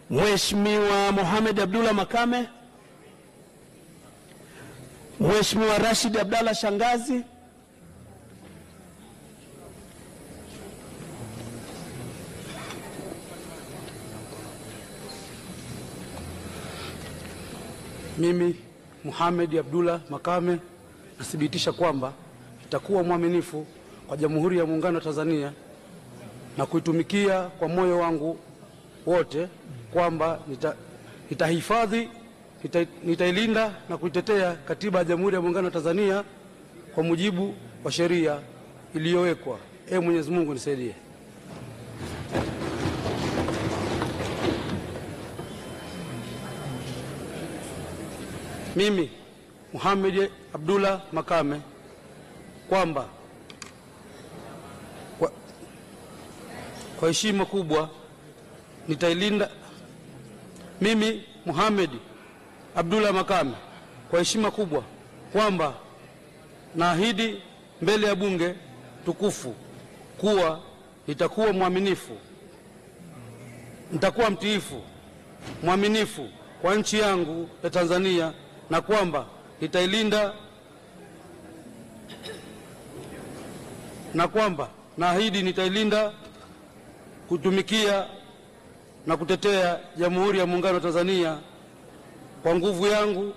Mheshimiwa Mohamed Abdullah Makame, Mheshimiwa Rashid Abdalla Shangazi, Mimi Mohamed Abdullah Makame nathibitisha kwamba nitakuwa mwaminifu kwa Jamhuri ya Muungano wa Tanzania na kuitumikia kwa moyo wangu wote, kwamba nitahifadhi, nitailinda na kuitetea Katiba ya Jamhuri ya Muungano wa Tanzania kwa mujibu wa sheria iliyowekwa. Mwenyezi Mungu nisaidie. Mimi Mohamed Abdullah Makame kwamba kwa heshima kubwa nitailinda. Mimi Mohamed Abdullah Makame kwa heshima kubwa kwamba naahidi mbele ya bunge tukufu kuwa nitakuwa mwaminifu, nitakuwa mtiifu, mwaminifu kwa nchi yangu ya Tanzania, na kwamba nitailinda, na kwamba naahidi nitailinda, kutumikia na kutetea Jamhuri ya Muungano wa Tanzania kwa nguvu yangu,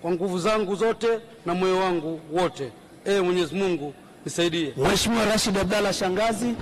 kwa nguvu zangu zote na moyo wangu wote. Mwenyezi Mungu nisaidie. Mheshimiwa Rashid Abdalla Shangazi.